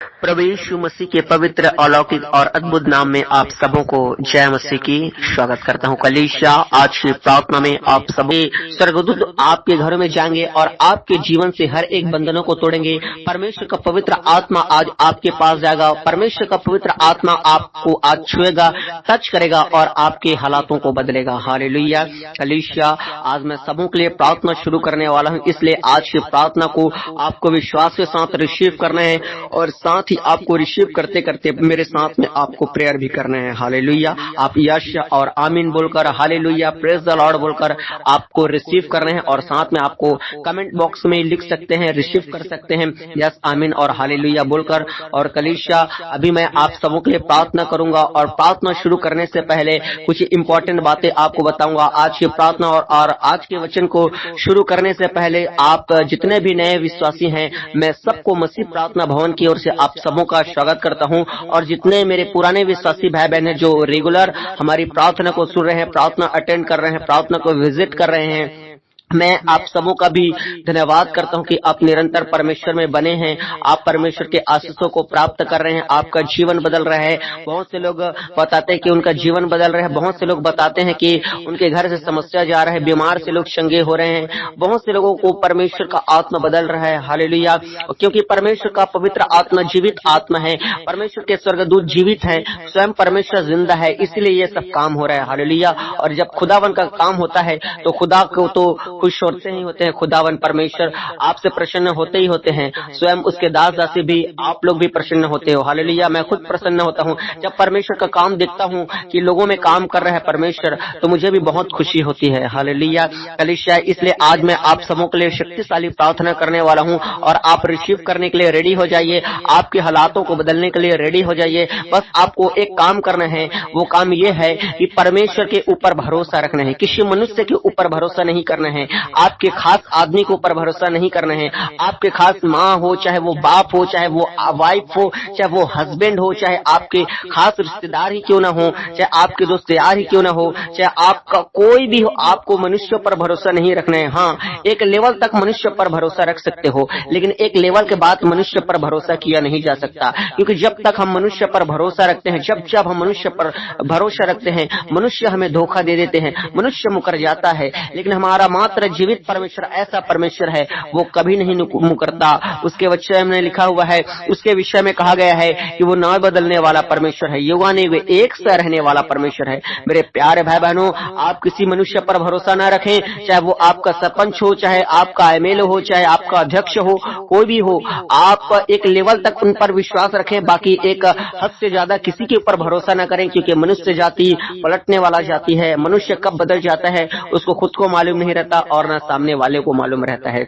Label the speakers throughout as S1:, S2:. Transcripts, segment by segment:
S1: प्रभु यीशु मसीह के पवित्र अलौकिक और अद्भुत नाम में आप सबों को जय मसीह की स्वागत करता हूँ। कलीसिया आज की प्रार्थना में आप सभी स्वर्गदूत आपके घरों में जाएंगे और आपके जीवन से हर एक बंधनों को तोड़ेंगे। परमेश्वर का पवित्र आत्मा आज आपके पास जाएगा। परमेश्वर का पवित्र आत्मा आपको आज छुएगा, टच करेगा और आपके हालातों को बदलेगा। हालेलुया। कलीसिया आज मैं सबों के लिए प्रार्थना शुरू करने वाला हूँ, इसलिए आज की प्रार्थना को आपको विश्वास के साथ रिसीव करना है और साथ ही आपको रिसीव करते करते मेरे साथ में आपको प्रेयर भी करना है। हालेलुया। आप यश और आमीन बोलकर हालेलुया प्रेज द लॉर्ड बोलकर आपको रिसीव करना है और साथ में आपको कमेंट बॉक्स में लिख सकते हैं, रिसीव कर सकते हैं यस आमीन और हालेलुया बोलकर। और कलीसिया अभी मैं आप सबों के लिए प्रार्थना करूंगा और प्रार्थना शुरू करने से पहले कुछ इंपॉर्टेंट बातें आपको बताऊंगा। आज की प्रार्थना और आज के वचन को शुरू करने से पहले आप जितने भी नए विश्वासी हैं, मैं सबको मसीह प्रार्थना भवन की ओर से आप सबों का स्वागत करता हूं। और जितने मेरे पुराने विश्वासी भाई बहन हैं जो रेगुलर हमारी प्रार्थना को सुन रहे हैं, प्रार्थना अटेंड कर रहे हैं, प्रार्थना को विजिट कर रहे हैं, मैं आप सबों का भी धन्यवाद करता हूं कि आप निरंतर परमेश्वर में बने हैं। आप परमेश्वर के आशीषों को प्राप्त कर रहे हैं, आपका जीवन बदल रहा है। बहुत से लोग बताते हैं कि उनका जीवन बदल रहा है, बहुत से लोग बताते हैं कि उनके घर से समस्या जा रहा है, बीमार से लोग चंगे हो रहे हैं, बहुत से लोगों को परमेश्वर का आत्मा बदल रहा है। हालेलुया। क्योंकि परमेश्वर का पवित्र आत्मा जीवित आत्मा है, परमेश्वर के स्वर्गदूत जीवित है, स्वयं परमेश्वर जिंदा है, इसलिए ये सब काम हो रहा है। हालेलुया। और जब खुदावन का काम होता है तो खुदा को तो खुश होते ही होते हैं। खुदावन परमेश्वर आपसे प्रसन्न होते ही होते हैं, स्वयं उसके दास दासी भी, आप लोग भी प्रसन्न होते हो। हालेलुया। मैं खुद प्रसन्न होता हूँ जब परमेश्वर का काम देखता हूँ कि लोगों में काम कर रहा है परमेश्वर, तो मुझे भी बहुत खुशी होती है। हालेलुया। कलीसिया इसलिए आज मैं आप सबों के लिए शक्तिशाली प्रार्थना करने वाला हूँ और आप रिसीव करने के लिए रेडी हो जाइए, आपके हालातों को बदलने के लिए रेडी हो जाइए। बस आपको एक काम करना है, वो काम ये है कि परमेश्वर के ऊपर भरोसा रखना है, किसी मनुष्य के ऊपर भरोसा नहीं करना है, आपके खास आदमी के ऊपर भरोसा नहीं करना है। आपके खास माँ हो, चाहे वो बाप हो, चाहे वो वाइफ हो, चाहे वो हस्बैंड हो, चाहे आपके खास रिश्तेदार ही क्यों ना हो, चाहे आपके दोस्त यार ही क्यों ना हो, चाहे आपका कोई भी हो, आपको मनुष्य पर भरोसा नहीं रखना है। हाँ, एक लेवल तक मनुष्य पर भरोसा रख सकते हो, लेकिन एक लेवल के बाद मनुष्य पर भरोसा किया नहीं जा सकता। क्योंकि जब तक हम मनुष्य पर भरोसा रखते हैं, जब हम मनुष्य पर भरोसा रखते हैं, मनुष्य हमें धोखा दे देते हैं, मनुष्य मुकर जाता है। लेकिन हमारा मात्र जीवित परमेश्वर ऐसा परमेश्वर है, वो कभी नहीं मुकरता। उसके विषय में लिखा हुआ है, उसके विषय में कहा गया है कि वो न बदलने वाला परमेश्वर है, युगाने वे एक सा रहने वाला परमेश्वर है। मेरे प्यारे भाई बहनों, आप किसी मनुष्य पर भरोसा न रखें, चाहे वो आपका सरपंच हो, चाहे आपका एमएलए हो, चाहे आपका अध्यक्ष हो, कोई भी हो। आप एक लेवल तक उन पर विश्वास रखें, बाकी एक हद से ज्यादा किसी के ऊपर भरोसा न करें, क्योंकि मनुष्य जाति पलटने वाला जाति है। मनुष्य कब बदल जाता है उसको खुद को मालूम नहीं रहता और न सामने वाले को मालूम रहता है।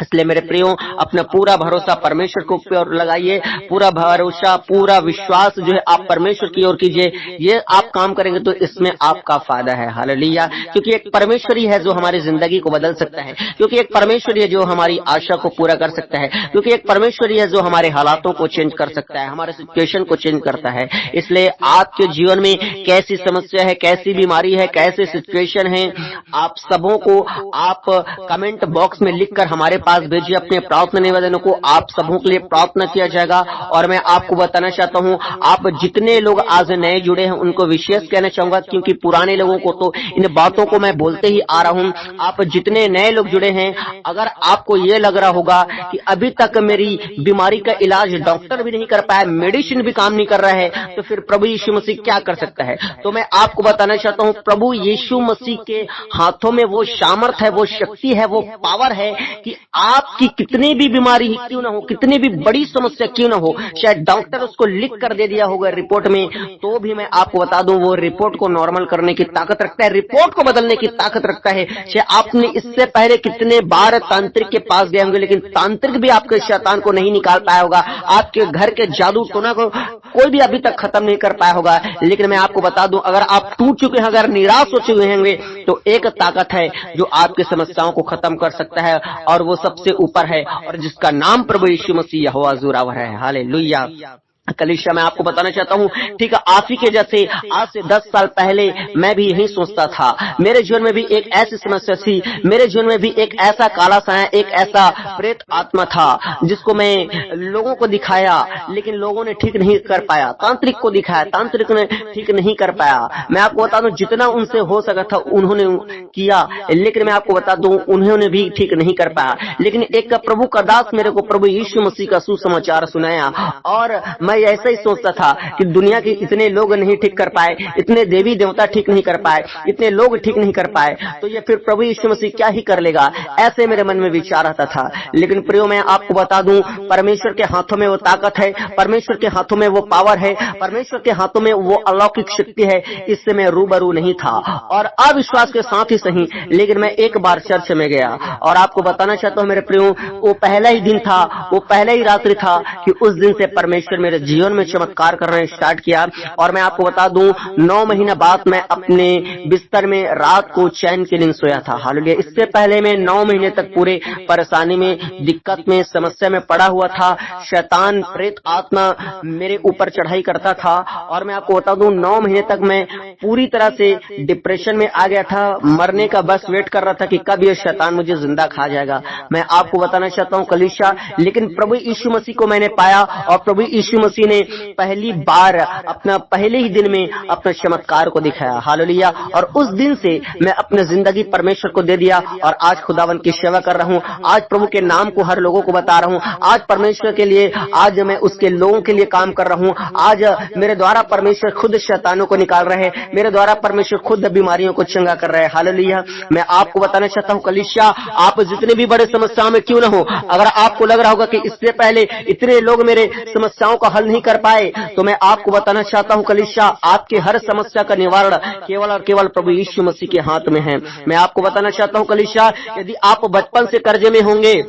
S1: इसलिए मेरे प्रियो, अपना पूरा भरोसा परमेश्वर को ऊपर लगाइए, पूरा भरोसा पूरा विश्वास जो है आप परमेश्वर की ओर कीजिए। ये आप काम करेंगे तो इसमें आपका फायदा है। हालेलुया। क्योंकि एक परमेश्वर ही है जो हमारी जिंदगी को बदल सकता है, क्योंकि एक परमेश्वर ही है जो हमारी आशा को पूरा कर सकता है, क्योंकि एक परमेश्वर ही है जो हमारे हालातों को चेंज कर सकता है, हमारे सिचुएशन को चेंज करता है। इसलिए आपके जीवन में कैसी समस्या है, कैसी बीमारी है, कैसे सिचुएशन है, आप सबों को आप कमेंट बॉक्स में लिखकर हमारे पास भेजिए अपने प्रार्थना निवेदनों को। आप सबों के लिए प्रार्थना किया जाएगा। और मैं आपको बताना चाहता हूं, आप जितने लोग आज नए जुड़े हैं उनको विशेष कहना चाहूंगा, क्योंकि पुराने लोगों को तो इन बातों को मैं बोलते ही आ रहा हूं। आप जितने नए लोग जुड़े हैं, अगर आपको ये लग रहा होगा कि अभी तक मेरी बीमारी का इलाज डॉक्टर भी नहीं कर पाया, मेडिसिन भी काम नहीं कर रहा है, तो फिर प्रभु यीशु मसीह क्या कर सकता है? तो मैं आपको बताना चाहता हूं, प्रभु यीशु मसीह के हाथों में वो सामर्थ है, वो शक्ति है, वो पावर है कि आपकी कितनी भी बीमारी क्यों ना हो, कितनी भी बड़ी समस्या क्यों ना हो, शायद डॉक्टर उसको लिख कर दे दिया होगा रिपोर्ट में, तो भी मैं आपको बता दूं वो रिपोर्ट को नॉर्मल करने की ताकत रखता है, रिपोर्ट को बदलने की ताकत रखता है। शायद आपने इससे पहले कितने बार तांत्रिक के पास गए होंगे, लेकिन तांत्रिक भी आपके शैतान को नहीं निकाल पाया होगा, आपके घर के जादू टोना को कोई भी अभी तक खत्म नहीं कर पाया होगा। लेकिन मैं आपको बता दूं, अगर आप टूट चुके हैं, अगर निराश हो चुके होंगे, तो एक ताकत है जो आपकी समस्याओं को खत्म कर सकता है, और वो सबसे ऊपर है, और जिसका नाम प्रभु यीशु मसीह यहोवा जोरावर है। हालेलुया। कलीसिया मैं आपको बताना चाहता हूँ, ठीक है, आप ही के जैसे आज से 10 साल पहले मैं भी यही सोचता था। मेरे जीवन में भी एक ऐसी समस्या थी, मेरे जीवन में भी एक ऐसा काला साया, एक ऐसा प्रेत आत्मा था जिसको मैं लोगों को दिखाया, लेकिन लोगों ने ठीक नहीं कर पाया। तांत्रिक को दिखाया, तांत्रिक ने ठीक नहीं कर पाया। मैं आपको बता दूं, जितना उनसे हो सका था उन्होंने किया, लेकिन मैं आपको बता दूं उन्होंने भी ठीक नहीं कर पाया। लेकिन एक प्रभु का दास मेरे को प्रभु यीशु मसीह का सुसमाचार सुनाया, और मैं ऐसा ही सोचता था कि दुनिया के इतने लोग नहीं ठीक कर पाए, इतने देवी देवता ठीक नहीं कर पाए, इतने लोग ठीक नहीं कर पाए, तो ये फिर प्रभु यीशु मसीह क्या ही कर लेगा, ऐसे मेरे मन में विचार आता था। लेकिन प्रियो मैं आपको बता दूं, परमेश्वर के हाथों में वो ताकत है, परमेश्वर के हाथों में वो पावर है, परमेश्वर के हाथों में वो अलौकिक शक्ति है। इससे मैं रूबरू नहीं था, और अविश्वास के साथ ही सही, लेकिन मैं एक बार चर्च में गया, और आपको बताना चाहता हूं मेरे प्रियो, वो पहला ही दिन था, वो पहला ही रात्रि था कि उस दिन से परमेश्वर मेरे जीवन में चमत्कार करना स्टार्ट किया। और मैं आपको बता दूं, 9 महीना बाद मैं अपने बिस्तर में रात को चैन की नींद सोया था। हालेलुया। इससे पहले मैं 9 महीने तक पूरे परेशानी में, दिक्कत में, समस्या में पड़ा हुआ था। शैतान, प्रेत आत्मा मेरे ऊपर चढ़ाई करता था, और मैं आपको बता दूं 9 महीने तक मैं पूरी तरह से डिप्रेशन में आ गया था। मरने का बस वेट कर रहा था कि कब ये शैतान मुझे जिंदा खा जाएगा। मैं आपको बताना चाहता हूं कलीसिया, लेकिन प्रभु यीशु मसीह को मैंने पाया, और प्रभु यीशु मसीह ने पहली बार अपना पहले ही दिन में अपना चमत्कार को दिखाया। हालेलुया। और उस दिन से मैं अपनी जिंदगी परमेश्वर को दे दिया, और आज खुदावन की सेवा कर रहा हूं। आज प्रभु के नाम को हर लोगों को बता रहा हूं। आज परमेश्वर के लिए, आज मैं उसके लोगों के लिए काम कर रहा हूं। आज मेरे द्वारा परमेश्वर खुद शैतानों को निकाल रहे हैं, मेरे द्वारा परमेश्वर खुद बीमारियों को चंगा कर रहे हैं। हालेलुया। मैं आपको बताना चाहता हूं कलीसिया, आप जितने भी बड़े समस्याओं में क्यों न हो, अगर आपको लग रहा होगा कि इससे पहले इतने लोग मेरे समस्याओं का हल नहीं कर पाए, तो मैं आपको बताना चाहता हूं कलीसिया, आपके हर समस्या का निवारण केवल और केवल प्रभु यीशु मसीह के हाथ में है। मैं आपको बताना चाहता हूं कलीसिया, यदि आप बचपन से कर्जे में होंगे,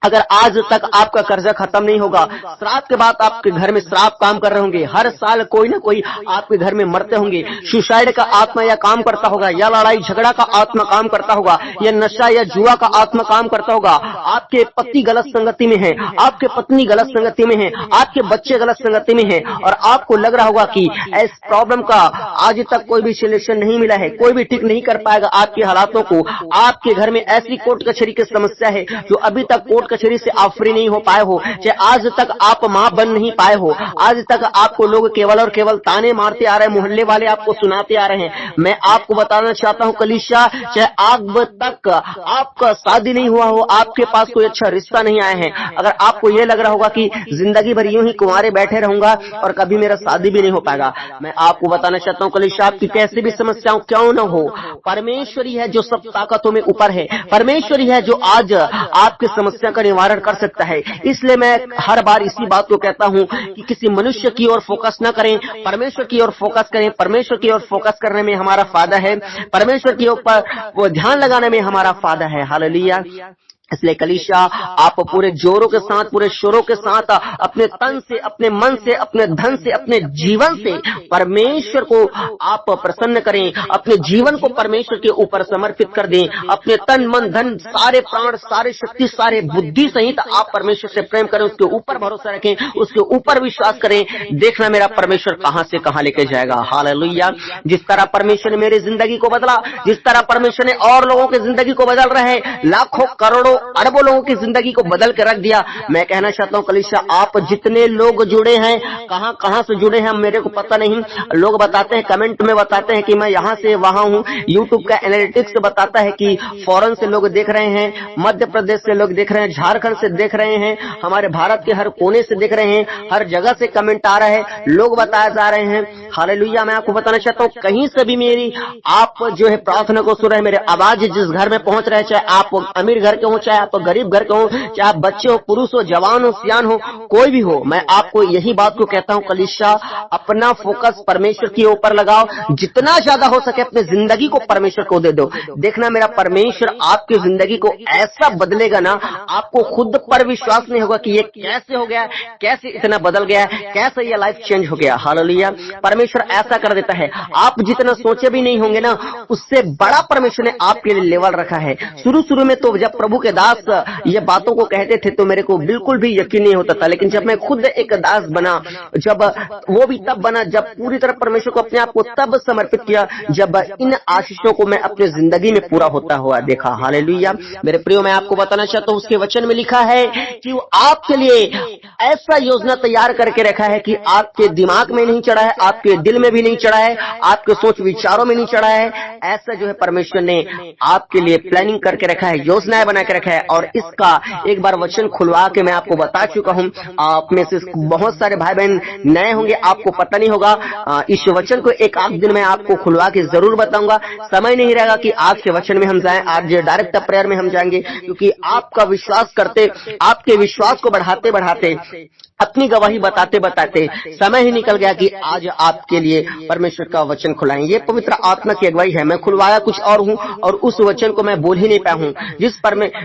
S1: अगर आज तक आपका कर्जा खत्म नहीं होगा, श्राप के बाद आपके घर में श्राप काम कर रहे होंगे, हर साल कोई ना कोई आपके घर में मरते होंगे, सुसाइड का आत्मा या काम करता होगा, या लड़ाई झगड़ा का आत्मा काम करता होगा, या नशा या जुआ का आत्मा काम करता होगा, आपके पति गलत संगति में है, आपके पत्नी गलत संगति में है, आपके बच्चे गलत संगति में है, और आपको लग रहा होगा कि इस प्रॉब्लम का आज तक कोई भी सोल्यूशन नहीं मिला है, कोई भी ठीक नहीं कर पाएगा आपके हालातों को। आपके घर में ऐसी कोर्ट कचहरी की समस्या है जो अभी तक कोर्ट कचहरी से आप फ्री नहीं हो पाए हो, चाहे आज तक आप मां बन नहीं पाए हो, आज तक आपको लोग केवल और केवल ताने मारते आ रहे हैं, मोहल्ले वाले आपको सुनाते आ रहे हैं। मैं आपको बताना चाहता हूं कलीसिया, चाहे अब तक आपका शादी नहीं हुआ हो, आपके पास कोई अच्छा रिश्ता नहीं आया है, अगर आपको यह लग रहा होगा कि जिंदगी भर यूं ही कुंवारे बैठे रहूंगा और कभी मेरा शादी भी नहीं हो पाएगा, मैं आपको बताना चाहता हूं कलीसिया, आपकी कैसी भी समस्याओं क्यों न हो, परमेश्वर ही है जो सब ताकतों में ऊपर है, परमेश्वर ही है जो आज आपकी समस्या का निवारण कर सकता है। इसलिए मैं हर बार इसी बात को कहता हूं कि किसी मनुष्य की ओर फोकस न करें, परमेश्वर की ओर फोकस करें। परमेश्वर की ओर फोकस करने में हमारा फायदा है, परमेश्वर के ऊपर वो ध्यान लगाने में हमारा फायदा है। हालेलुया। इसलिए कलीसिया, आप पूरे जोरों के साथ, पूरे शोरों के साथ, अपने तन से, अपने मन से, अपने धन से, अपने जीवन से परमेश्वर को आप प्रसन्न करें, अपने जीवन को परमेश्वर के ऊपर समर्पित कर दें, अपने तन मन धन, सारे प्राण, सारे शक्ति, सारे बुद्धि सहित आप परमेश्वर से प्रेम करें, उसके ऊपर भरोसा रखें, उसके ऊपर विश्वास करें। देखना मेरा परमेश्वर कहां से कहां लेके जाएगा। हालेलुया। जिस तरह परमेश्वर ने मेरी जिंदगी को बदला, जिस तरह परमेश्वर ने और लोगों की जिंदगी को बदल रहे हैं, लाखों करोड़ों अरबों लोगों की जिंदगी को बदल के रख दिया। मैं कहना चाहता हूं कलीसिया, आप जितने लोग जुड़े हैं, कहां कहां से जुड़े हैं मेरे को पता नहीं, लोग बताते हैं, कमेंट में बताते हैं कि मैं यहां से वहां हूं, यूट्यूब का एनालिटिक्स बताता है कि फॉरेन से लोग देख रहे हैं, मध्य प्रदेश से लोग देख रहे हैं, झारखंड से देख रहे हैं, हमारे भारत के हर कोने से देख रहे हैं, हर जगह से कमेंट आ रहे हैं, लोग बताए जा रहे हैं। हालेलुया। मैं आपको बताना चाहता हूं, कहीं से भी मेरी आप जो है प्रार्थना को सुन रहे हैं, मेरे आवाज जिस घर में पहुंच रहे हैं, चाहे आप अमीर घर के हो, चाहे आप गरीब घर के हो, चाहे आप बच्चे हो, पुरुष हो, जवान हो, सियान हो, कोई भी हो, मैं आपको यही बात को कहता हूं कलीसिया, अपना फोकस परमेश्वर के ऊपर लगाओ, जितना ज्यादा हो सके अपनी जिंदगी को परमेश्वर को दे दो। देखना मेरा परमेश्वर आपकी जिंदगी को ऐसा बदलेगा ना, आपको खुद पर विश्वास नहीं होगा कि ये कैसे हो गया, कैसे इतना बदल गया, कैसे ये लाइफ चेंज हो गया। हालेलुया। परमेश्वर परमेश्वर ऐसा कर देता है, आप जितना सोचे भी नहीं होंगे ना, उससे बड़ा परमेश्वर ने आपके लिए लेवल रखा है। शुरू में तो जब प्रभु के दास ये बातों को कहते थे तो मेरे को बिल्कुल भी यकीन नहीं होता था, लेकिन जब मैं खुद एक दास बना, जब वो भी तब बना जब पूरी तरह परमेश्वर को अपने आप को तब समर्पित किया, जब इन आशीषों को मैं अपनी जिंदगी में पूरा होता हुआ देखा। हालेलुया। मेरे प्रियो, मैं आपको बताना चाहता हूँ, उसके वचन में लिखा है कि वो आपके लिए ऐसा योजना तैयार करके रखा है कि आपके दिमाग में नहीं चढ़ा है, आपके दिल में भी नहीं चढ़ा है, आपके सोच विचारों में नहीं चढ़ा है। ऐसा जो है परमेश्वर ने आपके लिए प्लानिंग करके रखा है, योजनाएं बना के रखा है। और इसका एक बार वचन खुलवा के मैं आपको बता चुका हूं। आप में से बहुत सारे भाई बहन नए होंगे, आपको पता नहीं होगा। इस वचन को एक आध दिन में आपको खुलवा के जरूर बताऊंगा। समय नहीं रहेगा कि आज के वचन में हम जाएं, आज डायरेक्ट प्रेयर में हम जाएंगे, क्योंकि आपका विश्वास करते, आपके विश्वास को बढ़ाते बढ़ाते, अपनी गवाही बताते बताते समय ही निकल गया कि आज आपके लिए परमेश्वर का वचन खुलाएं। ये पवित्र आत्मा की अगुवाई है। मैं खुलवाया कुछ और हूं और उस वचन को मैं बोल ही नहीं पाया हूं।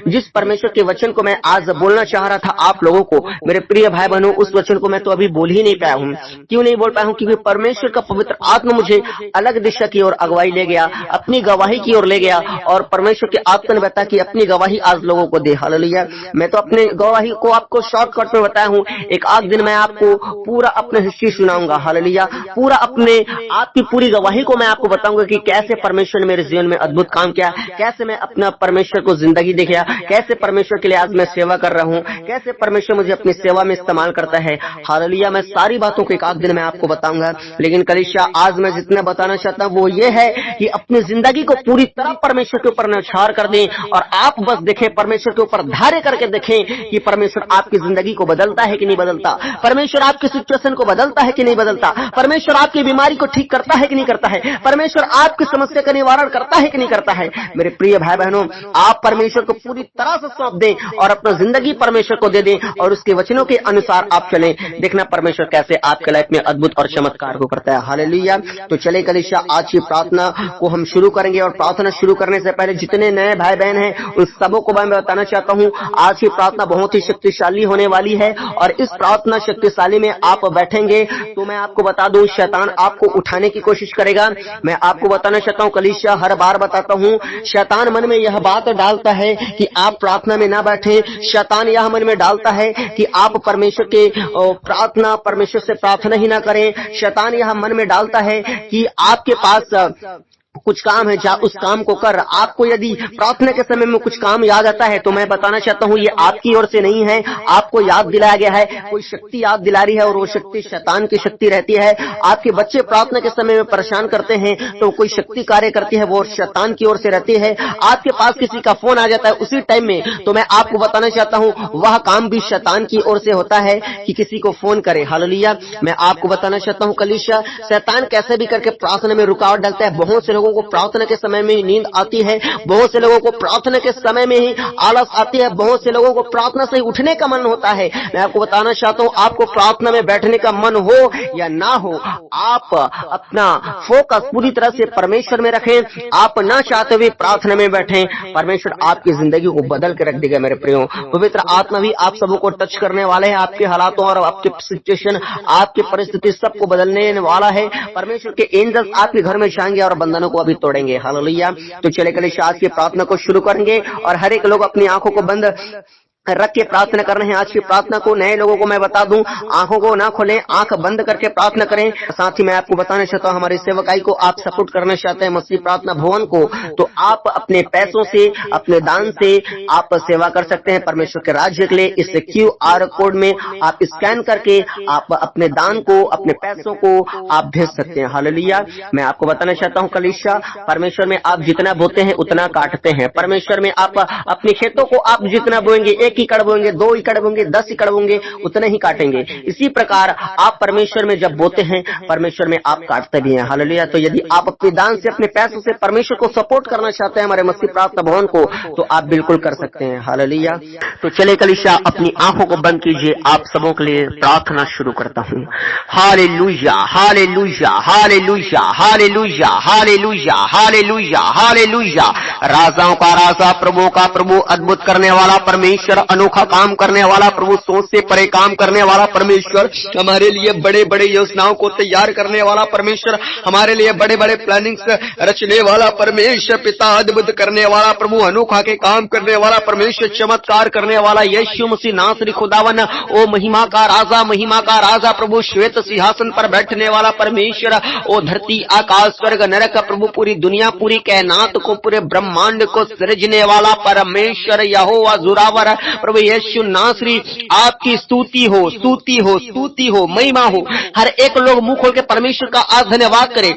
S1: जिस परमेश्वर के वचन को मैं आज बोलना चाह रहा था आप लोगों को, मेरे प्रिय भाई बहनों, उस वचन को मैं तो अभी बोल ही नहीं पाया हूं। क्यों नहीं बोल पाया हूं? क्योंकि परमेश्वर का पवित्र आत्मा मुझे अलग दिशा की ओर अगुवाई ले गया, अपनी गवाही की ओर ले गया, और परमेश्वर के आत्मा ने बताया कि अपनी गवाही आज लोगों को दे। हालेलुया। मैं तो अपने गवाही को आपको शॉर्टकट में बताया हूं। एक आध दिन मैं आपको पूरा अपना हिस्ट्री सुनाऊंगा। हालेलुया। पूरा अपने आपकी पूरी गवाही को मैं आपको बताऊंगा कि कैसे परमेश्वर ने मेरे जीवन में अद्भुत काम किया, कैसे मैं अपना परमेश्वर को जिंदगी देखा, कैसे परमेश्वर के लिए आज मैं सेवा कर रहा हूं, कैसे परमेश्वर मुझे अपनी सेवा में इस्तेमाल करता है। हालेलुया। मैं सारी बातों को एक आध दिन में आपको बताऊंगा, लेकिन कलीसिया आज मैं जितना बताना चाहता हूं वो ये है कि अपनी जिंदगी को पूरी तरह परमेश्वर के ऊपर न्यौछावर कर दें, और आप बस देखें, परमेश्वर के ऊपर धैर्य करके देखें कि परमेश्वर आपकी जिंदगी को बदलता है कि नहीं बदलता, परमेश्वर आपकी सिचुएशन को बदलता है कि नहीं बदलता, परमेश्वर आपकी बीमारी को ठीक करता है कि नहीं करता है, परमेश्वर आपकी समस्या का निवारण करता है कि नहीं करता है। मेरे प्रिय भाई बहनों, आप परमेश्वर को पूरी तरह से सौंप दें और अपना जिंदगी परमेश्वर को दे दें और उसके वचनों के अनुसार आप चलें। देखना परमेश्वर कैसे आपके लाइफ में अद्भुत और चमत्कार को करता है। हालेलुया। तो चले कलीसिया, आज की प्रार्थना को हम शुरू करेंगे, और प्रार्थना शुरू करने से पहले जितने नए भाई बहन हैं उस सबों को मैं बताना चाहता हूं, आज की प्रार्थना बहुत ही शक्तिशाली होने वाली है। और इस प्रार्थना शक्तिशाली में आप बैठेंगे तो मैं आपको बता दूं, शैतान आपको उठाने की कोशिश करेगा। मैं आपको बताना चाहता हूं कलीसिया, हर बार बताता हूं, शैतान मन में यह बात डालता है कि आप प्रार्थना में ना बैठे। शैतान यह मन में डालता है कि आप परमेश्वर के परमेश्वर से प्रार्थना ही ना करें। शैतान यह मन में डालता है कि आपके पास कुछ काम है, जा उस काम को कर। आपको यदि प्रार्थना के समय में कुछ काम याद आता है तो मैं बताना चाहता हूं ये आपकी ओर से नहीं है, आपको याद दिलाया गया है, कोई शक्ति याद दिला रही है, और वो शक्ति शैतान की शक्ति रहती है। आपके बच्चे प्रार्थना के समय में परेशान करते हैं तो कोई शक्ति कार्य करती है, वो शैतान की ओर से रहती है। आपके पास किसी का फोन आ जाता है उसी टाइम में, तो मैं आपको बताना चाहता हूं वह काम भी शैतान की ओर से होता है कि किसी को फोन करे। हालेलुया। मैं आपको बताना चाहता हूं कलीसिया, शैतान कैसे भी करके प्रार्थना में रुकावट डालता है। बहुत से लोगों को प्रार्थना के समय में ही नींद आती है, बहुत से लोगों को प्रार्थना के समय में ही आलस आती है, बहुत से लोगों को प्रार्थना से उठने का मन होता है। मैं आपको बताना चाहता हूं, आपको प्रार्थना में बैठने का मन हो या ना हो, आप अपना फोकस पूरी तरह से परमेश्वर में रखें। आप ना चाहते हुए प्रार्थना में बैठें, परमेश्वर आपकी जिंदगी को बदल के रख देगा। मेरे प्रियो, पवित्र आत्मा भी आप सबों को टच करने वाले हैं, आपके हालातों और आपके सिचुएशन, आपकी परिस्थिति सबको बदलने वाला है। परमेश्वर के एंजल्स आपके घर में जाएंगे और बंधनों को अभी तोड़ेंगे। हालेलुया। तो चले कलीसिया, आज की प्रार्थना को शुरू करेंगे, और हर एक लोग अपनी आंखों को बंद रख के प्रार्थना कर रहे हैं। आज की प्रार्थना को नए लोगों को मैं बता दूं, आंखों को ना खोलें, आंख बंद करके प्रार्थना करें। साथ ही मैं आपको बताना चाहता हूं, हमारी सेवकाई को आप सपोर्ट करना चाहते हैं, मसीह प्रार्थना भवन को, तो आप अपने पैसों से, अपने दान से आप सेवा कर सकते हैं परमेश्वर के राज्य के लिए। इस QR कोड में आप स्कैन करके आप अपने दान को, अपने पैसों को आप भेज सकते हैं। हालेलुया। मैं आपको बताना चाहता हूं कलीसिया, परमेश्वर में आप जितना बोते हैं उतना काटते हैं। परमेश्वर में आप अपने खेतों को आप जितना बोएंगे, 1 एकड़ बोएंगे, 2 एकड़ बोएंगे, 10 एकड़ बोएंगे, उतना ही काटेंगे। इसी प्रकार आप परमेश्वर में जब बोते हैं, परमेश्वर में आप काटते भी हैं। हालेलुया। तो यदि आप अपने दान से, अपने पैसों से परमेश्वर को सपोर्ट करना चाहते हैं, हमारे मसीह प्रार्थना भवन को, तो आप बिल्कुल कर सकते हैं। हालेलुया। तो चले कलीसिया, अपनी आंखों को बंद कीजिए, आप सबों के लिए प्रार्थना शुरू करता हूँ। Hallelujah, hallelujah, hallelujah, hallelujah, hallelujah, hallelujah, hallelujah. राजाओं का राजा, प्रभु का प्रभु, अद्भुत करने वाला परमेश्वर, अनोखा काम करने वाला प्रभु, सोच से परे काम करने वाला परमेश्वर, हमारे लिए बड़े बड़े योजनाओं को तैयार करने वाला परमेश्वर, हमारे लिए बड़े बड़े प्लानिंग्स रचने वाला परमेश्वर पिता, अद्भुत करने वाला प्रभु, अनोखा के काम करने वाला परमेश्वर, चमत्कार करने वाला यीशु मसीह नासरी खुदावन, ओ महिमा का राजा प्रभु, श्वेत सिंहासन पर बैठने वाला परमेश्वर, ओ धरती आकाश स्वर्ग नरक प्रभु, पूरी दुनिया पूरी कायनात को, पूरे ब्रह्मांड को सृजने वाला परमेश्वर यहोवा जुरावर प्रभु यीशु नासरी, आपकी स्तुति हो, स्तुति हो, स्तुति हो, महिमा हो। हर एक लोग मुंह खोल के परमेश्वर का आज धन्यवाद करे।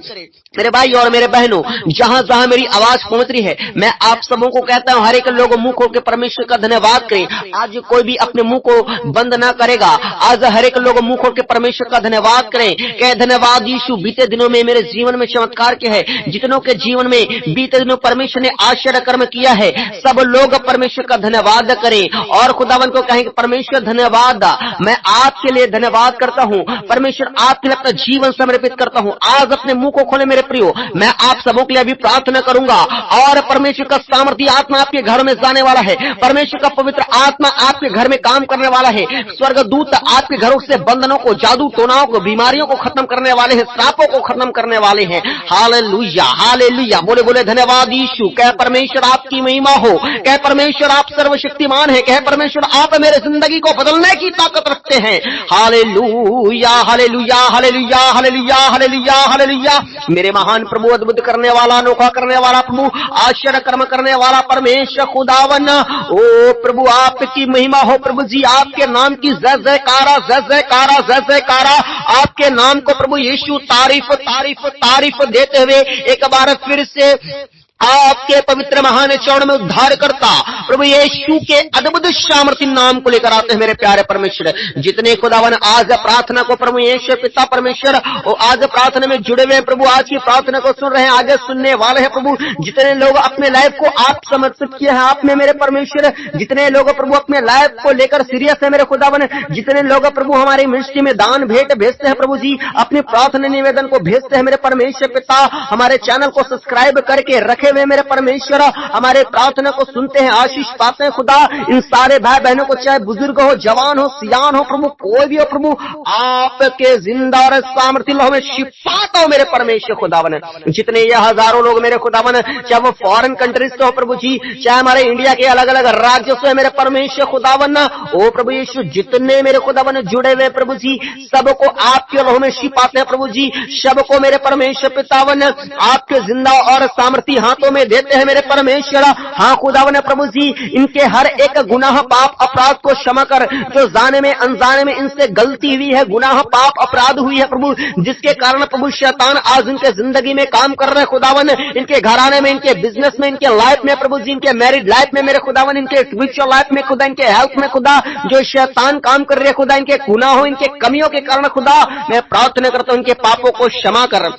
S1: मेरे भाई और मेरे बहनों, जहां जहां मेरी आवाज पहुंच रही है, मैं आप सबों को कहता हूं, हर एक लोग मुंह खोल के परमेश्वर का धन्यवाद करें। आज कोई भी अपने मुंह को बंद ना करेगा। आज हर एक लोग मुंह खोल के परमेश्वर का धन्यवाद करें। कहे धन्यवाद यीशु, बीते दिनों में मेरे जीवन में चमत्कार के है, जितनों के जीवन में बीते दिनों परमेश्वर ने आश्चर्य कर्म किया है, सब लोग परमेश्वर का धन्यवाद करें और खुदावन को कहें कि परमेश्वर धन्यवाद, मैं आपके लिए धन्यवाद करता हूं, परमेश्वर आपके लिए अपना जीवन समर्पित करता हूं। आज अपने मुंह को खोले मेरे प्रियो, मैं आप सबों के लिए अभी प्रार्थना करूंगा और परमेश्वर का सामर्थ्य आत्मा आपके घर में जाने वाला है। परमेश्वर का पवित्र आत्मा आपके घर में काम करने वाला है। स्वर्गदूत आपके घरों से बंधनों को, जादू टोनाओं को, बीमारियों को खत्म करने वाले हैं, श्रापों को खत्म करने वाले हैं। हालेलुया, हालेलुया, बोले बोले धन्यवाद यीशु। कह परमेश्वर आपकी महिमा हो, कह परमेश्वर आप सर्वशक्तिमान है, कह परमेश्वर आप मेरे जिंदगी को बदलने की ताकत रखते हैं। Hallelujah, hallelujah, hallelujah, hallelujah, hallelujah, hallelujah. मेरे महान प्रभु, अद्भुत करने वाला, अनोखा करने वाला प्रभु, आश्चर्य कर्म करने वाला परमेश्वर खुदावन, ओ प्रभु आपकी महिमा हो प्रभु जी, आपके नाम की जय जयकारा, जय जयकारा, जय जयकारा, आपके नाम को प्रभु यीशु तारीफ तारीफ तारीफ देते हुए एक बार फिर से आपके पवित्र महान चरण में उद्धार करता प्रभु यीशु के अद्भुत सामर्थ्य नाम को लेकर आते हैं। मेरे प्यारे परमेश्वर, जितने खुदावन आज प्रार्थना को प्रभु यीशु पिता परमेश्वर और आज प्रार्थना में जुड़े हुए प्रभु, आज की प्रार्थना को सुन रहे हैं, आगे सुनने वाले हैं प्रभु, जितने लोग अपने लाइफ को आप समर्पित किए हैं आपने मेरे परमेश्वर, जितने लोग प्रभु अपने लाइफ को लेकर सीरियस है मेरे खुदावन, जितने लोग प्रभु हमारी मिनिस्ट्री में दान भेंट भेजते हैं प्रभु जी, अपने प्रार्थना निवेदन को भेजते हैं मेरे परमेश्वर पिता, हमारे चैनल को सब्सक्राइब करके रखे हुए मेरे परमेश्वर, हमारे प्रार्थना को सुनते हैं, आशीष पाते हैं खुदा। इन सारे भाई बहनों को, चाहे बुजुर्ग हो, जवान हो, सियान हो प्रभु, कोई भी हो प्रभु, आपके जिंदा और सामर्थ्य लोह में शिफा हो मेरे परमेश्वर खुदावन। जितने ये हजारों लोग मेरे खुदावन, चाहे वो फॉरेन कंट्रीज से हो प्रभु जी, चाहे हमारे इंडिया के अलग अलग राज्यों से मेरे परमेश्वर खुदावन, ओ प्रभु यीशु, जितने मेरे खुदावन जुड़े हुए प्रभु जी, सबको आपके लोह में शिफाते हैं प्रभु जी, सबको मेरे परमेश्वर पितावन आपके जिंदा और सामर्थ्य हाथों में देते हैं मेरे परमेश्वर। हाँ खुदावन प्रभु जी, इनके हर एक गुनाह पाप अपराध को क्षमा कर, जो जाने में अनजाने में इनसे गलती हुई है, गुनाह पाप अपराध हुई है प्रभु, जिसके कारण प्रभु शैतान आज इनके जिंदगी में काम कर रहे हैं खुदावन, इनके घराने में, इनके बिजनेस में, इनके लाइफ में प्रभु जी, इनके मैरिड लाइफ में मेरे खुदावन, इनके स्पिरिचुअल लाइफ में खुदा, इनके हेल्थ में खुदा, जो शैतान काम कर रहे हैं खुदा, इनके गुनाहों, इनके कमियों के कारण खुदा, मैं प्रार्थना करता हूं इनके पापों को क्षमा कर।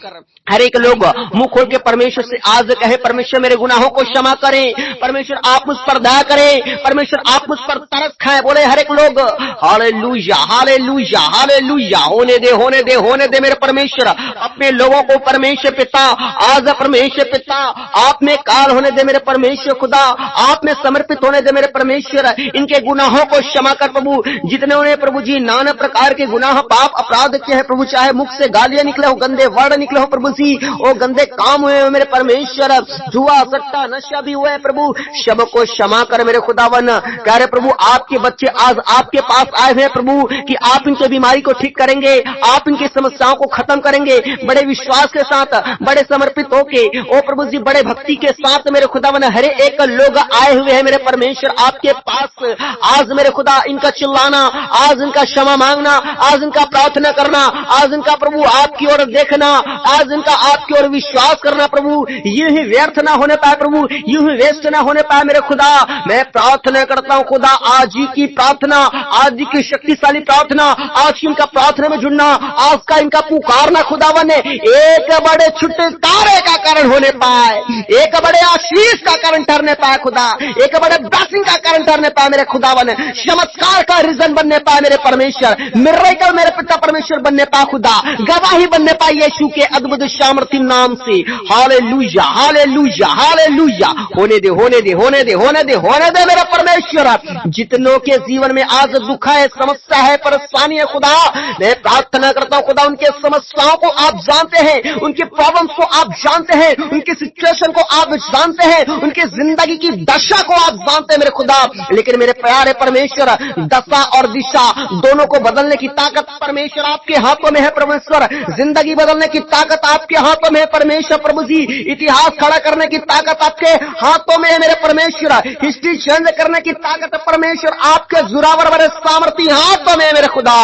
S1: हर एक लोग मुंह खोल के परमेश्वर से आज कहे, परमेश्वर मेरे गुनाहों को क्षमा करें, परमेश्वर आप मुझ पर दया करें, परमेश्वर आप मुझ पर तरस खाएं। बोले हर एक लोग हालेलुया, हालेलुया, हालेलुया। होने दे, होने दे, होने दे मेरे परमेश्वर, अपने लोगों को परमेश्वर पिता, आज परमेश्वर पिता आप में काल होने दे मेरे परमेश्वर खुदा, आप में समर्पित होने दे मेरे परमेश्वर, इनके गुनाहों को क्षमा कर प्रभु। जितने उन्हें प्रभु जी नाना प्रकार के गुनाह पाप अपराध किए हैं प्रभु, चाहे मुख से गालियां निकले हो, गंदे वर्ड निकले हो प्रभु जी, वो गंदे काम हुए हो मेरे परमेश्वर, जुआ सट्टा नशा भी हुआ है प्रभु, सब को क्षमा कर मेरे खुदावन। कह रहे प्रभु आपके बच्चे आज आपके पास आए हुए प्रभु कि आप इनकी बीमारी को ठीक करेंगे, आप इनकी समस्याओं को खत्म करेंगे, बड़े विश्वास के साथ, बड़े समर्पित होके, ओ प्रभु जी बड़े भक्ति के साथ मेरे खुदावन हर एक लोग आए हुए हैं मेरे परमेश्वर आपके पास। आज मेरे खुदा इनका चिल्लाना, आज इनका क्षमा मांगना, आज इनका प्रार्थना करना, आज इनका प्रभु आपकी ओर देखना, आज इनका आपकी ओर विश्वास करना प्रभु, यूं ही व्यर्थ ना होने पाए प्रभु, यूं ही वेस्ट ना होने पाए मेरे खुदा। मैं प्रार्थना करता हूं खुदा, आज ही की प्रार्थना, आज की शक्तिशाली प्रार्थना, आज की इनका प्रार्थना में जुड़ना, आज का इनका पुकारना खुदावन ने एक बड़े छुटकारे का कारण होने पाए, एक बड़े आशीष का कारण ठहरने पाए खुदा, एक बड़े ब्लेसिंग का कारण ठहरने पाए मेरे खुदावन, चमत्कार का रीजन बनने पाए मेरे परमेश्वर, मिरेकल मेरे पिता परमेश्वर बनने पाए खुदा, गवाही बनने पाए यीशु के अद्भुत सामर्थ्य नाम से। Hallelujah, hallelujah. Hallelujah hallelujah. होने दे होने दे होने दे होने दे होने दे मेरा परमेश्वर। जितनों के जीवन में आज दुख है, समस्या है, परेशानी है खुदा, मैं प्रार्थना करता हूँ खुदा, उनके समस्याओं को आप जानते हैं, उनके प्रॉब्लम्स को आप जानते हैं, उनके सिचुएशन को आप जानते हैं, उनके जिंदगी की दशा को आप जानते हैं मेरे खुदा। लेकिन मेरे प्यारे परमेश्वर, दशा और दिशा दोनों को बदलने की ताकत परमेश्वर आपके हाथों में है परमेश्वर। जिंदगी बदलने की ताकत आपके हाथों में है परमेश्वर प्रभु जी। इतिहास खड़ा करने की ताकत आपके हाथों में है मेरे परमेश्वर। हिस्ट्री चेंज करने की ताकत परमेश्वर आपके जुरावर बड़े सामर्थी हाथों में है मेरे खुदा।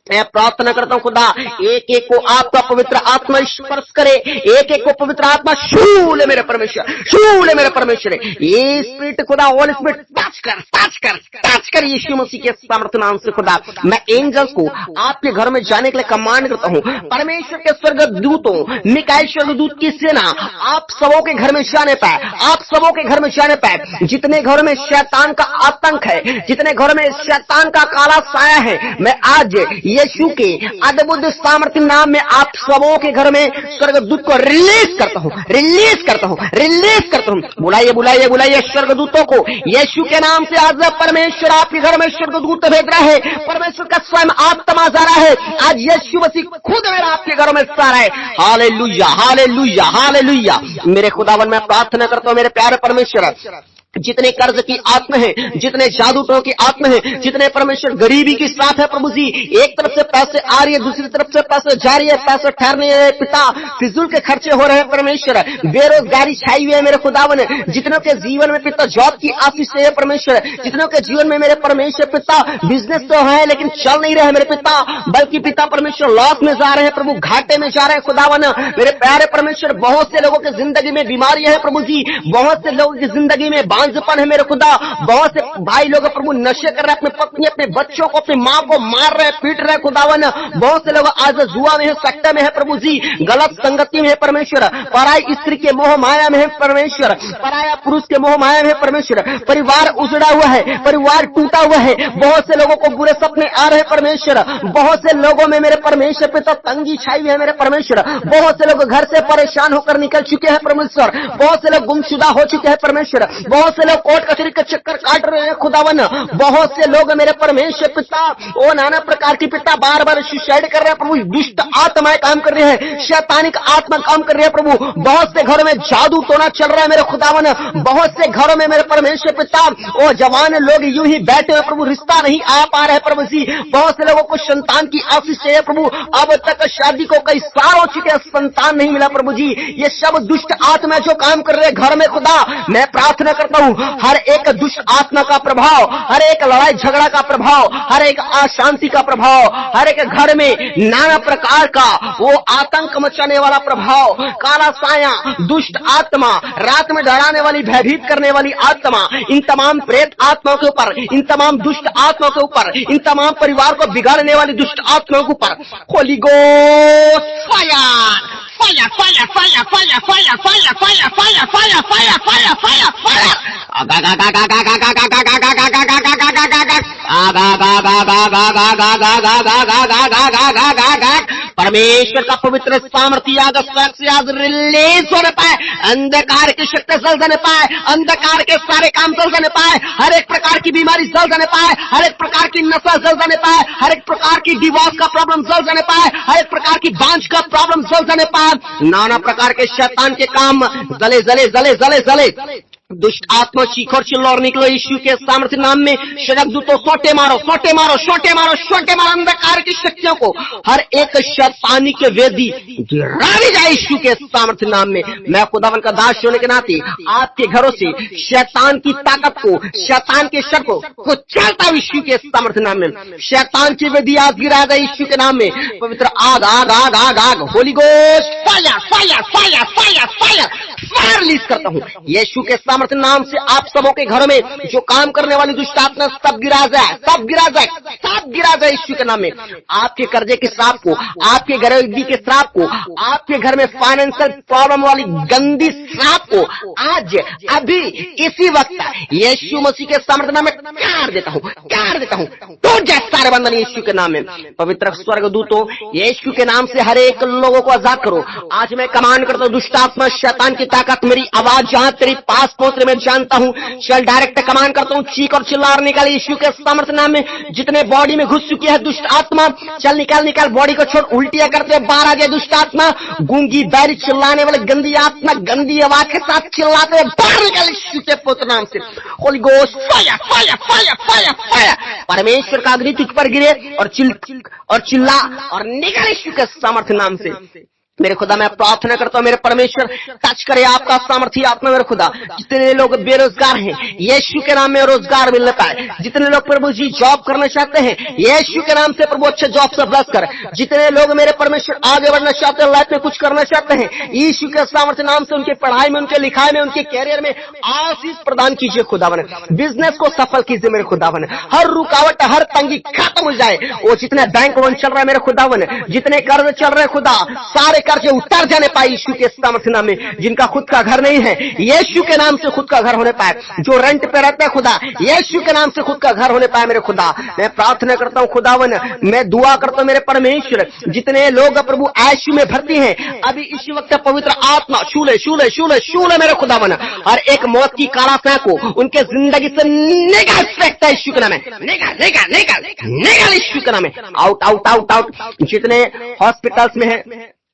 S1: मैं प्रार्थना करता हूं खुदा, एक एक को आपका पवित्र आत्मा स्पर्श करे, एक एक को पवित्र आत्मा छू ले मेरे परमेश्वर, छू ले मेरे परमेश्वर। ये स्पिरिट खुदा, होली स्पिरिट टच कर टच कर टच कर यीशु मसीह के सामर्थ्य नाम से खुदा। मैं एंजल्स को आपके घर में जाने के लिए कमांड करता हूं। परमेश्वर के स्वर्गदूतों, मिकाएल स्वर्गदूत की सेना आप सबों के घर में जाने पाए, आप सबों के घर में जाने पाए। जितने घर में शैतान का आतंक है, जितने घर में शैतान का काला साया है, मैं आज यीशु के अद्भुत सामर्थ्य नाम में आप सबों के घर में स्वर्गदूत को रिलीज करता हूं, रिलीज करता हूं, रिलीज करता हूं। बुलाइए बुलाइए बुलाइए स्वर्गदूतों को यीशु के नाम से। आज परमेश्वर आपके घर में स्वर्गदूत भेज रहा है, परमेश्वर का स्वयं आत्मा जा रहा है। आज यीशु मसीह खुद मेरा आपके घर में सा रहा है। Hallelujah hallelujah hallelujah. मेरे खुदावन मैं प्रार्थना करता हूं मेरे प्यारे परमेश्वर, जितने कर्ज की आत्मा है, जितने जादूटों की आत्मा है, जितने परमेश्वर गरीबी के साथ है प्रभु जी, एक तरफ से पैसे आ रही है, दूसरी तरफ से पैसे जा रही है, पैसे ठहरने है पिता, फिजूल के खर्चे हो रहे हैं परमेश्वर, बेरोजगारी छाई हुई है मेरे खुदावन। जितनों के जीवन में पिता जॉब की आशीष है परमेश्वर, जितनों के जीवन में मेरे परमेश्वर पिता बिजनेस तो है लेकिन चल नहीं रहे मेरे पिता, बल्कि पिता परमेश्वर लॉस में जा रहे हैं प्रभु, घाटे में जा रहे हैं खुदावन। मेरे प्यारे परमेश्वर, बहुत से लोगों की जिंदगी में बीमारियां हैं प्रभु जी, बहुत से लोगों की जिंदगी में बांझपन है मेरे खुदा, बहुत से भाई लोग प्रभु नशे कर रहे हैं, अपने पत्नी अपने बच्चों को अपनी माँ को मार रहे पीट रहे खुदावन। बहुत से लोग आज जुआ में है, सट्टे में है प्रभु जी, गलत संगति में है परमेश्वर, पराई स्त्री के मोह माया में है परमेश्वर, पराया पुरुष के मोह माया में है परमेश्वर, परिवार उजड़ा हुआ है, परिवार टूटा हुआ है, बहुत से लोगों को बुरे सपने आ रहे हैं परमेश्वर, बहुत से लोगों में मेरे परमेश्वर पिता तंगी छाई हुई है मेरे परमेश्वर, बहुत से लोग घर से परेशान होकर निकल चुके हैं परमेश्वर, बहुत से लोग गुमशुदा हो चुके हैं परमेश्वर, बहुत से लोग कोर्ट कचहरी का चक्कर काट रहे हैं खुदावन, बहुत से लोग मेरे परमेश्वर पिता ओ नाना प्रकार की पिता बार बार सुसाइड कर रहे हैं प्रभु, दुष्ट आत्माएं काम कर रहे हैं, शैतानिक आत्मा काम कर रही है प्रभु, बहुत से घरों में जादू टोना चल रहा है मेरे खुदावन, बहुत से घरों में मेरे परमेश्वर पिता ओ जवान लोग यूं ही बैठे हुए प्रभु, रिश्ता नहीं आ पा रहे प्रभु जी, बहुत से लोगों को संतान की आशीष चाहिए प्रभु, अब तक शादी को कई साल हो चुके हैं, संतान नहीं मिला प्रभु जी। ये सब दुष्ट आत्मा जो काम कर रहे हैं घर में खुदा, मैं प्रार्थना करता हूं हर एक दुष्ट आत्मा का प्रभाव, हर एक लड़ाई झगड़ा का प्रभाव, हर एक अशांति का प्रभाव, हर एक घर में नाना प्रकार का वो आतंक मचाने वाला प्रभाव, काला साया, दुष्ट आत्मा, रात में डराने वाली, भयभीत करने वाली आत्मा, इन तमाम प्रेत आत्माओं के ऊपर, इन तमाम दुष्ट आत्माओं के ऊपर, इन तमाम परिवार को बिगाड़ने वाली दुष्ट आत्माओं के ऊपर Holi ghost fire fire fire fire fire fire fire fire fire fire fire fire fire fire परमेश्वर का पवित्र सामर्थ्य आज रिलीज होने पाए, अंधकार की शक्ति जल जाने पाए, अंधकार के सारे काम जल जाने पाए, हर एक प्रकार की बीमारी जल जाने पाए, हर एक प्रकार की नशा जल जाने पाए, हर एक प्रकार की डिवोर्स का प्रॉब्लम जल जाने पाए, हर एक प्रकार की बांझ का प्रॉब्लम जल जाने पाए, नाना प्रकार के शैतान के काम जले जले जले जले जले, दुष्ट आत्मा चीखो और चिल्लो और निकलो यीशु के सामर्थ्य नाम में। शरकदूतों सोटे मारो सोटे मारो सोटे मारो सोटे मारो, अंधकार की शक्तियों को, हर एक शैतानी के वेदी गिरा जाए यीशु के सामर्थ्य नाम में। मैं खुदावन का दास होने के नाते आपके घरों से शैतान की ताकत को, शैतान के शर को चलता हूं यीशु के सामर्थ्य नाम में। शैतान की वेदी आज गिरा जाए यीशु के नाम में। पवित्र आग आग आग आग आग Holi ghost fire fire fire fire fire fire release करता हूं यीशु के सामर्थ्य नाम से आप सबों के घरों में जो काम करने वाली दुष्ट आत्मा सब गिरा जाए, सब गिरा जाए, सब गिरा जाए यीशु के नाम में। आपके कर्जे के श्राप को, आपके गरीबी के श्राप को, आपके घर में फाइनेंशियल प्रॉब्लम वाली गंदी श्राप को आज अभी इसी वक्त यीशु मसीह के सामर्थ्य नाम में काट देता हूं, काट देता हूं। टूट जाए सारे बंधन यीशु के नाम में। पवित्र स्वर्गदूतों, यीशु के नाम से हर एक लोगों को आजाद करो। आज मैं कमांड करता हूं, दुष्ट आत्मा, शैतान की ताकत, मेरी आवाज जहां तेरी पास पहुंच रही मैं जानता हूं, चल डायरेक्ट कमांड करता हूं, चीख और चिल्लार निकाल यीशु के सामर्थ्य नाम में। जितने बॉडी में घुस चुकी है दुष्ट आत्मा, चल निकाल, निकाल, बॉडी को छोड़, उल्टियां करते बाहर आ जाए दुष्ट आत्मा। गूंगी बैरी चिल्लाने वाले गंदी आत्मा गंदी आवाज के साथ चिल्लाते हुए बाहर निकाल यीशु के पुत्र नाम से। Holi ghost fire, fire, fire, fire, fire. परमेश्वर का अग्नि तुझ पर गिरे और चिल्ला और निकाल यीशु के सामर्थ्य नाम से। मेरे खुदा मैं प्रार्थना करता हूं, मेरे परमेश्वर टच करे आपका सामर्थ्य आत्मा। मेरे खुदा, जितने लोग बेरोजगार हैं यीशु के नाम में रोजगार मिलने पाए। जितने लोग प्रभु जी जॉब करना चाहते हैं यीशु के नाम से प्रभु अच्छे जॉब से ब्लेस कर। जितने लोग मेरे परमेश्वर आगे बढ़ना चाहते हैं, लाइफ में कुछ करना चाहते हैं, यीशु के सामर्थ्य नाम से उनके पढ़ाई में, उनके लिखाई में, उनके कैरियर में आशीष प्रदान कीजिए खुदा बने। बिजनेस को सफल कीजिए मेरे खुदा बने। हर रुकावट, हर तंगी खत्म हो जाए। वो जितने बैंक लोन चल रहा है मेरे खुदा बने, जितने कर्ज चल रहे खुदा, सारे कर्जे उतर जाने पाए यीशु के सामर्थ्य नाम में। जिनका खुद का घर नहीं है यीशु के नाम से खुद का घर होने पाए। जो रेंट पे रहते हैं खुदा, यीशु के नाम से खुद का घर होने पाए मेरे खुदा। मैं प्रार्थना करता हूं खुदावन, मैं दुआ करता हूं मेरे परमेश्वर, जितने लोग प्रभु यीशु में भर्ती हैं अभी इसी वक्त पवित्र आत्मा शूले शूले शूले शूले मेरे खुदावन, और एक मौत की काला सांप को उनके जिंदगी से निकाल फेंकता है यीशु के नाम में। निकाल निकाल निकाल निकाल यीशु के नाम में। Out out out out. जितने हॉस्पिटल्स में है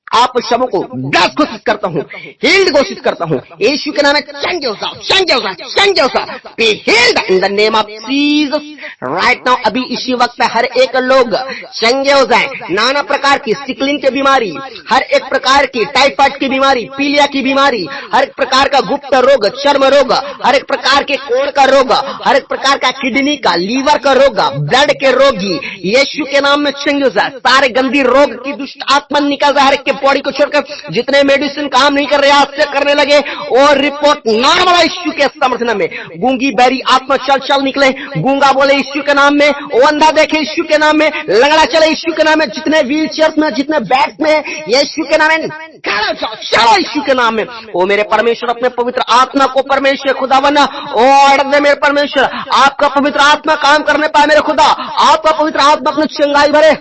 S1: आप सबों को ब्लेस घोषित करता हूं, हील्ड घोषित करता हूं यीशु के नाम में। चंगे हो जाओ, चंगे हो जाओ, चंगे हो जाओ, be healed in the name of Jesus right now. अभी इसी वक्त हर एक लोग चंगे हो जाए। नाना प्रकार की सिकलिंग की बीमारी, हर एक प्रकार की टाइफाइड की बीमारी, पीलिया की बीमारी, हर एक प्रकार का गुप्त रोग, चर्म रोग, हर एक प्रकार के कोढ़ का रोग, हर एक प्रकार का किडनी का, लीवर का रोग, ब्लड के रोगी यीशु के नाम में चंगे हो जाए। सारे गंदी रोग की दुष्ट आत्मा निकल जाए हर एक के बॉडी को छोड़कर। जितने मेडिसिन काम नहीं कर रहे आज से करने लगे और रिपोर्ट नॉर्मल यीशु के सामर्थ्य नाम में। गूंगी बैरी आत्मा चल चल निकले, गूंगा बोले यीशु के नाम में, अंधा देखे यीशु के नाम में, लंगड़ा चले यीशु के नाम में। जितने व्हील चेयर में, जितने बैग में यीशु के नाम में चलो यीशु के नाम में। ओ मेरे परमेश्वर, अपने पवित्र आत्मा को परमेश्वर खुदा बना और दे मेरे परमेश्वर, आपका पवित्र आत्मा काम करने पाए मेरे खुदा। आपका पवित्र आत्मा अपने चंगाई भरे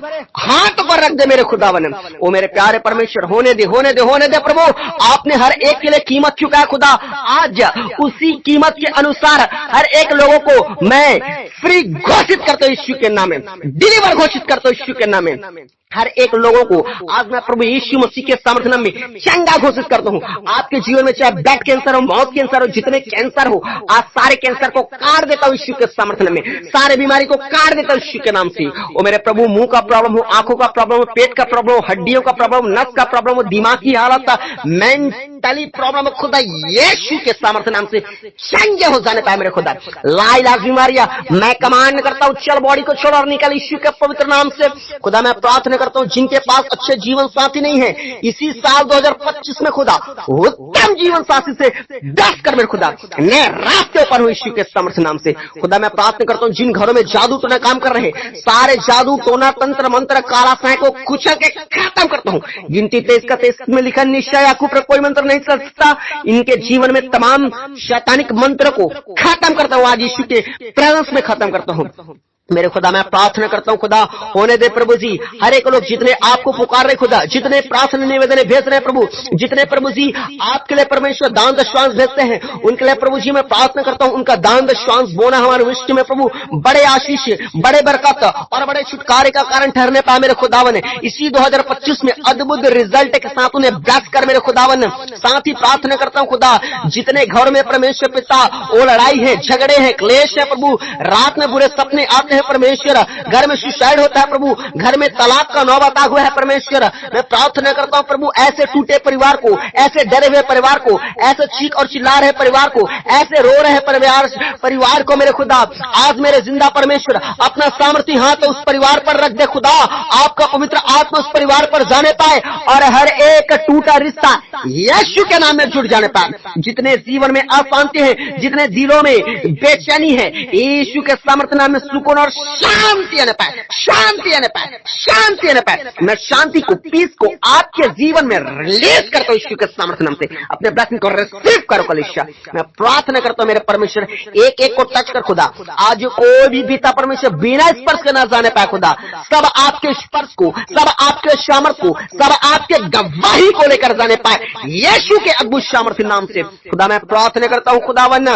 S1: हाथ पर रख दे मेरे खुदा बने। ओ मेरे प्यारे परमेश्वर, होने दे होने दे होने दे प्रभु। आपने हर एक के लिए कीमत चुकाया खुदा, आज उसी कीमत के अनुसार हर एक लोगों को मैं फ्री घोषित करता हूं यीशु के नाम में, डिलीवर घोषित करता हूं यीशु के नाम में। हर एक लोगों को आज मैं प्रभु यीशु मसीह के सामर्थ्य नाम में चंगा घोषित करता हूं। आपके जीवन में चाहे ब्लड कैंसर हो, माउथ कैंसर हो, जितने कैंसर हो, आज सारे कैंसर को काट देता हूं यीशु के सामर्थ्य नाम में। सारे बीमारी को काट देता हूं यीशु के नाम से। ओ मेरे प्रभु, मुंह का प्रॉब्लम हो, आंखों का प्रॉब्लम हो, पेट का प्रॉब्लम हो, हड्डियों का प्रॉब्लम, नस का प्रॉब्लम हो, दिमाग की हालत, मेंटली प्रॉब्लम, खुदा यीशु के सामर्थ्य नाम से चंगे हो जाने पाए मेरे खुदा। लाइलाज बीमारियां मैं कमांड करता हूं, चल बॉडी को छोड़ और निकल यीशु के पवित्र नाम से। खुदा मैं प्रार्थना करता हूं, जिनके पास अच्छे जीवन साथी नहीं है इसी साल 2025 में खुदा उत्तम जीवन साथी से दस कर मेरे खुदा नए रास्ते ऊपर हो यीशु के सामर्थ्य नाम से। खुदा मैं प्रार्थना करता हूं, जिन घरों में जादू टोना काम कर रहे हैं, सारे जादू टोना तंत्र मंत्र काला साए को कुचल के खत्म करता हूं। गिनती 23 का 23 में लिखा, निश्चय याकूब पर कोई मंत्र नहीं चल सकता। इनके जीवन में तमाम शैतानिक मंत्र को खत्म करता हूं, आज यीशु के प्रेजेंस में खत्म करता हूं। मेरे खुदा मैं प्रार्थना करता हूं, खुदा होने दे प्रभु जी। हर एक लोग जितने आपको पुकार रहे खुदा, जितने प्रार्थना निवेदन भेज रहे प्रभु, जितने प्रभु जी आपके लिए परमेश्वर दान दशवांश भेजते हैं, उनके लिए प्रभु जी मैं प्रार्थना करता हूं, उनका दान दशवांश बोना हमारे विश्व में प्रभु बड़े आशीष, बड़े बरकत और बड़े छुटकारे का कारण ठहरने पाए मेरे खुदावन। इसी 2025 में अद्भुत रिजल्ट के साथ उन्हें ब्लेस कर मेरे खुदावन। साथ ही प्रार्थना करता हूं खुदा, जितने घर में परमेश्वर पिता वो लड़ाई है, झगड़े हैं, क्लेश है प्रभु, रात में बुरे सपने आते मारते हैं परमेश्वर, घर में सुसाइड होता है प्रभु, घर में तलाक का नौबत आ हुआ है परमेश्वर। मैं प्रार्थना करता हूँ प्रभु, ऐसे टूटे परिवार को, ऐसे डरे हुए परिवार को, ऐसे चीख और चिल्ला रहे परिवार को, ऐसे रो रहे परिवार को मेरे खुदा आज मेरे जिंदा परमेश्वर अपना सामर्थ्य हाथ उस परिवार पर रख दे खुदा। आपका पवित्र आत्मा उस परिवार पर जाने पाए और हर एक टूटा रिश्ता यीशु के नाम में जुड़ जाने पाए। जितने जीवन में अशांति है, जितने दिलों में बेचैनी है, यीशु के सामर्थ्य नाम में सुकून और शांति आने पाए, शांति आने पाए, शांति आने पाए। मैं शांति को, पीस को आपके जीवन में रिलीज करता हूँ यीशु के सामर्थ्य नाम से। अपने ब्लेसिंग को रिसीव करो कलीसिया। मैं प्रार्थना करता हूँ मेरे परमेश्वर, एक एक को टच कर खुदा। आज कोई भी बीता परमेश्वर बिना स्पर्श के ना जाने पाए खुदा। सब आपके स्पर्श को, सब आपके सामर्थ्य को, सब आपके गवाही को लेकर जाने पाए यीशु के अद्भुत सामर्थ्य नाम से खुदा। मैं प्रार्थना करता हूँ खुदावन,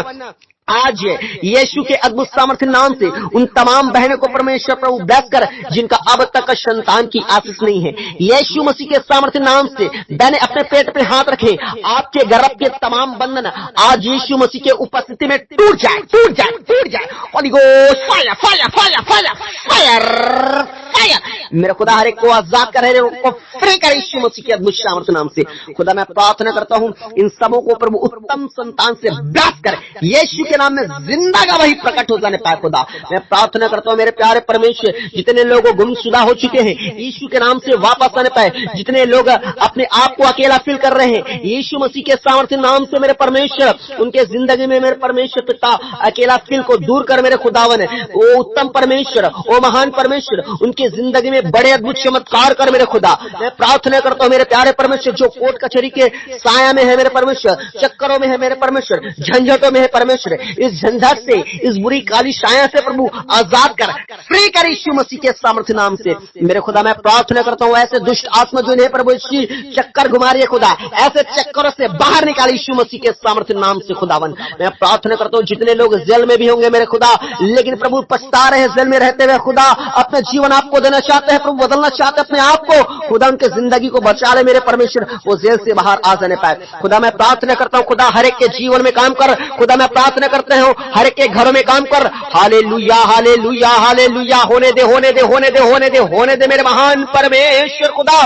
S1: आज यीशु के अद्भुत सामर्थ्य नाम से उन तमाम बहनों को परमेश्वर प्रभु ब्लेस कर जिनका अब तक संतान की आशीष नहीं है। यीशु मसीह के सामर्थ्य नाम से बहनें अपने पेट पे हाथ रखें, आपके गर्भ के तमाम बंधन आज यीशु मसीह के उपस्थिति में टूट जाए, टूट जाए, टूट जाए। Holi ghost fire, fire, fire, fire, fire, fire. मेरे खुदा हर एक को आजाद कर, को फ्री कर यीशु मसीह के अद्भुत सामर्थ्य नाम से खुदा। मैं प्रार्थना करता हूँ इन सबों को प्रभु उत्तम संतान से ब्लेस कर यीशु के नाम में जिंदा गवाही प्रकट हो जाने पाए खुदा। मैं प्रार्थना करता हूँ मेरे प्यारे परमेश्वर, जितने लोग गुमशुदा हो चुके हैं यीशु के नाम से वापस आने पाए, जितने लोग अपने आप को अकेला फील कर रहे हैं यीशु मसीह के सामर्थ्य नाम से मेरे परमेश्वर उनके जिंदगी में मेरे परमेश्वर पिता अकेला फील को दूर कर मेरे खुदावन। वो उत्तम परमेश्वर, वो महान परमेश्वर उनकी जिंदगी में बड़े अद्भुत चमत्कार कर मेरे खुदा। मैं प्रार्थना करता हूँ मेरे प्यारे परमेश्वर, जो कोर्ट कचहरी के साया में है मेरे परमेश्वर, चक्करों में है मेरे परमेश्वर, झंझटों में है परमेश्वर, इस झंझट से, इस बुरी काली छाया से प्रभु आजाद कर, फ्री कर यीशु मसीह के सामर्थ्य नाम से मेरे खुदा। मैं प्रार्थना करता हूँ ऐसे दुष्ट आत्मा जो इन्हें प्रभु चक्कर घुमा रही है खुदा, ऐसे चक्करों से बाहर निकाल यीशु मसीह के सामर्थ्य नाम से खुदावन। मैं प्रार्थना करता हूँ जितने लोग जेल में भी होंगे मेरे खुदा, लेकिन प्रभु पछता रहे जेल में रहते हुए खुदा, अपना जीवन आपको देना चाहते हैं प्रभु, बदलना चाहते हैं अपने आप को खुदा, उनके जिंदगी को बचा ले मेरे परमेश्वर, वो जेल से बाहर आ जाने पाए खुदा। मैं प्रार्थना करता हूँ खुदा हर एक के जीवन में काम कर खुदा। मैं प्रार्थना करते हैं हर एक के घरों में काम कर। Hallelujah, hallelujah, hallelujah. होने दे, होने दे, होने दे, होने दे, होने दे मेरे महान परमेश्वर खुदा।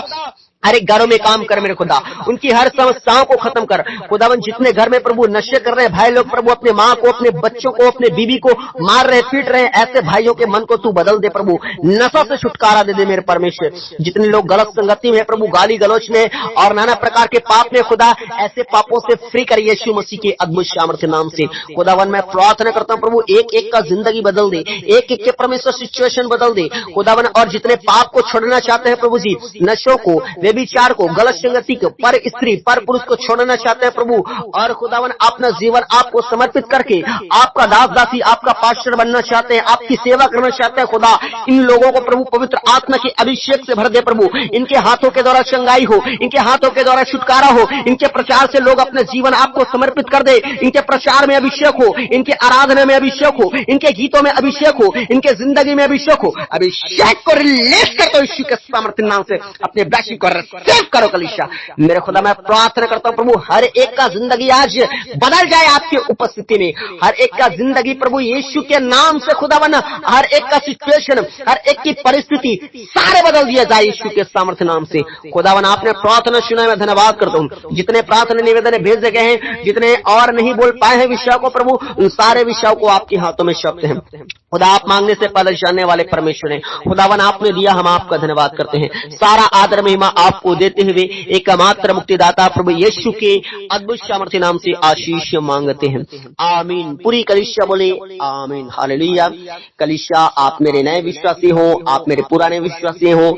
S1: हर एक घरों में काम कर मेरे खुदा, उनकी हर समस्याओं को खत्म कर खुदावन। जितने घर में प्रभु नशे कर रहे भाई लोग प्रभु, अपने माँ को, अपने बच्चों को, अपने बीवी को मार रहे, पीट रहे, ऐसे भाइयों के मन को तू बदल दे प्रभु, नशा से छुटकारा दे दे मेरे परमेश्वर। जितने लोग गलत संगति में प्रभु, गाली गलौच में और नाना प्रकार के पाप में खुदा, ऐसे पापों से फ्री कर यीशु मसीह के अद्भुत सामर्थ्य नाम से खुदावन। मैं प्रार्थना करता हूँ प्रभु एक एक का जिंदगी बदल दे, एक एक के परमेश्वर सिचुएशन बदल दे खुदावन। और जितने पाप को छोड़ना चाहते हैं प्रभु जी, नशों को, विचार को, गलत संगति को, पर स्त्री पर पुरुष को छोड़ना चाहते हैं प्रभु, और खुदावन अपना जीवन आपको समर्पित करके आपका दास दासी, आपका पास्टर बनना चाहते हैं, आपकी सेवा करना चाहते हैं खुदा। इन लोगों को प्रभु पवित्र आत्मा के अभिषेक से भर दे प्रभु, इनके हाथों के द्वारा चंगाई हो, इनके हाथों के द्वारा छुटकारा हो, इनके प्रचार से लोग अपने जीवन आपको समर्पित कर दे, इनके प्रचार में अभिषेक हो, इनके आराधना में अभिषेक हो, इनके गीतों में अभिषेक हो, इनके जिंदगी में अभिषेक हो। अभिषेक को रिलीज कर दो यीशु के सामर्थ्य नाम से, अपने ब्लेसिंग को रिसीव करो कलीसिया मेरे खुदा। मैं प्रार्थना करता हूं प्रभु हर एक का जिंदगी आज बदल जाए आपकी उपस्थिति में, हर एक का जिंदगी प्रभु यीशु के नाम से खुदावन, हर एक का सिचुएशन, हर एक की परिस्थिति सारे बदल दिया जाए यीशु के सामर्थ्य नाम से खुदावन। आपने प्रार्थना सुना, मैं धन्यवाद करता हूं। जितने प्रार्थना निवेदन भेजे गए हैं, जितने और नहीं बोल पाए हैं विषयों को प्रभु, उन सारे विषयों को आपके हाथों में सौंपते हैं खुदा। आप मांगने से पहले जानने वाले परमेश्वर हैं खुदावन, आपने दिया, हम आपका धन्यवाद करते हैं। सारा आदर महिमा आपको देते हुए एकमात्र मुक्तिदाता प्रभु यीशु के अद्भुत सामर्थ्य नाम से आशीष मांगते हैं, आमीन। पूरी कलीसिया बोले आमीन, हालेलुया। कलीसिया आप मेरे नए विश्वासी हो, आप मेरे पुराने विश्वासी हो,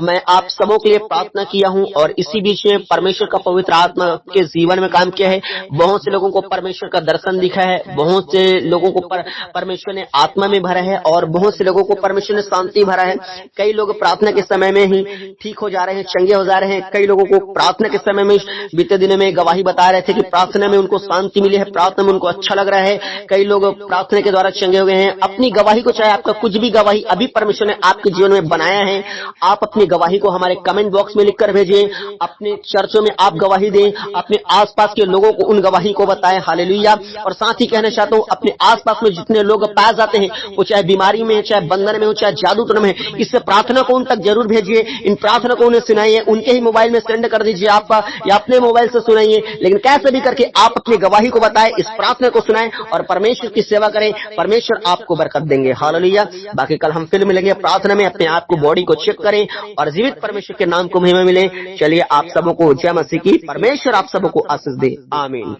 S1: मैं आप सबों के लिए प्रार्थना किया हूं और इसी बीच में परमेश्वर का पवित्र आत्मा के जीवन में काम किया है। बहुत से लोगों को परमेश्वर का दर्शन दिखा है, बहुत से लोगों को परमेश्वर ने आत्मा में भरा है और बहुत से लोगों को परमेश्वर ने शांति भरा है। कई लोग प्रार्थना के समय में ही ठीक हो जा रहे हैं, चंगे हो जा रहे हैं। कई लोगों को प्रार्थना के समय में बीते दिनों में गवाही बता रहे थे कि प्रार्थना में उनको शांति मिली है, प्रार्थना में उनको अच्छा लग रहा है। कई लोग प्रार्थना के द्वारा चंगे हो गए हैं। अपनी गवाही को, चाहे आपका कुछ भी गवाही अभी परमेश्वर ने आपके जीवन में बनाया है, आप अपनी गवाही को हमारे कमेंट बॉक्स में लिखकर भेजें। अपने चर्चों में आप गवाही दें, अपने आसपास के लोगों को उन गवाही को बताएं, हालेलुया। और साथ ही कहना चाहता हूँ, अपने आसपास में जितने लोग पाए जाते हैं वो चाहे बीमारी में, चाहे बंधन में हो, चाहे जादू टोना में है, इससे प्रार्थना को उन तक जरूर भेजिए। इन प्रार्थना को उन्हें सुनाइए, उनके ही मोबाइल में सेंड कर दीजिए आप, या अपने मोबाइल से सुनाइए, लेकिन कैसे भी करके आप अपनी गवाही को बताएं, इस प्रार्थना को सुनाएं और परमेश्वर की सेवा करें। परमेश्वर आपको बरकत देंगे। हालेलुया। बाकी कल हम फिर मिलेंगे प्रार्थना में। अपने आप को, बॉडी को चेक करें और जीवित परमेश्वर के नाम को महिमा मिले। चलिए आप सबों को जय मसीह की। परमेश्वर आप सबों को आशीष दे। आमीन।